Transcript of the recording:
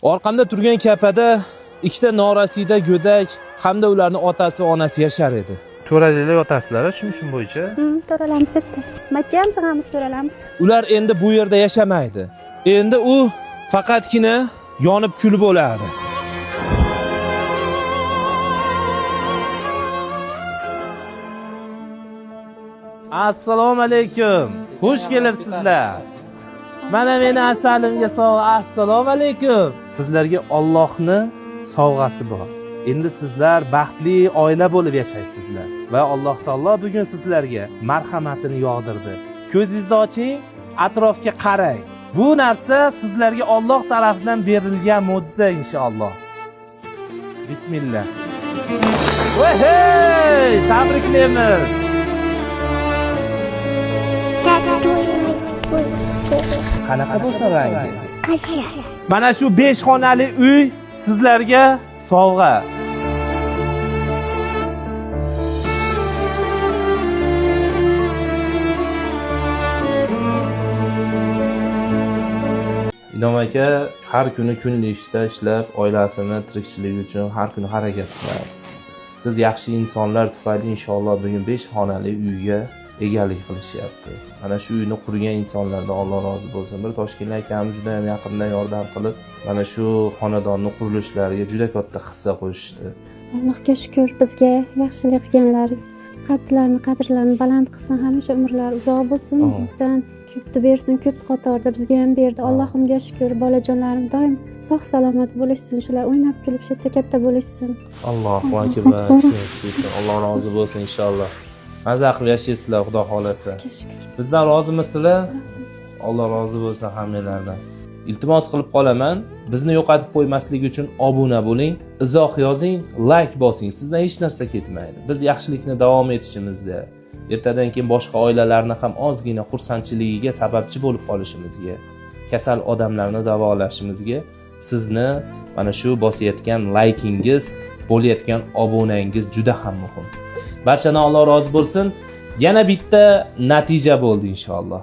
Orqamda turgan kapada ikkita norasida go'dak hamda ularning otasi va onasi yashar edi. To'raliklar yotasizlar, tushunishim bo'yicha. To'ralamiz yerda. Majjam sig'amiz to'ralamiz. Ular endi bu yerda yashamaydi. Endi u faqatgina yonib kulib bo'ladi. Assalomu alaykum. Xush kelibsizlar. Mana meni asalimga sovg'a. Assalomu alaykum. Sizlarga Allohning sovg'asi bor. Endi sizlar baxtli oila bo'lib yashaysizlar va Alloh taolo bugun sizlarga marhamatini yog'dirdi. Ko'zingizni oching, atrofga qarang. Bu narsa sizlarga Alloh tomonidan berilgan mo'jiza inshaalloh. Bismillah. Hey, tabriklaymiz. Qanaqa bo'lsa rangi? Qancha? Mana shu 5 xonali uy sizlarga sovg'a. Inom aka har kuni kunli ishda ishlab, oilasini tirikchiligi uchun har kuni harakat qiladi. Siz yaxshi insonlar tufayli inshaalloh bugun 5 xonali uyga egalik qilishyapti. Mana shu uyni qurgan insonlardan Alloh rozi bo'lsin. Bir Toshkent akamiz juda ham yaqindan yordam qilib, mana shu xonadonning qurilishlariga juda katta hissa qo'shishdi. Allohga shukr, bizga yaxshilik qilganlar qadrlarini baland qilsin, hamisha umrlari uzoq bo'lsin, bizdan ko'pni bersin, ko'p qatorda bizga ham berdi. Allohimga shukr, bolajonlarim doim sog' salomat bo'lishsin, shular o'ynab kulib shu yerda katta bo'lishsin. Allohu akbar. Alloh rozi bo'lsin inshaalloh. Maza qilib yashaysizlar, Xudo xolasa. Bizdan rozimisizlar? Alloh rozi bo'lsin hammalardan. Iltimos qilib qolaman, bizni yo'qotib qo'ymaslik uchun obuna bo'ling, izoh yozing, like bosing. Sizdan hech narsa ketmaydi. Biz yaxshilikni davom etishimizda, ertadan keyin boshqa oilalarni ham ozgina xursandchiligiga sababchi bo'lib qolishimizga, kasal odamlarni davolashimizga sizni mana shu bosayotgan like'ingiz, bo'layotgan obunangiz juda ham muhim. Barchadan Alloh rozi bo'lsin. Yana bitta natija bo'ldi inshaalloh.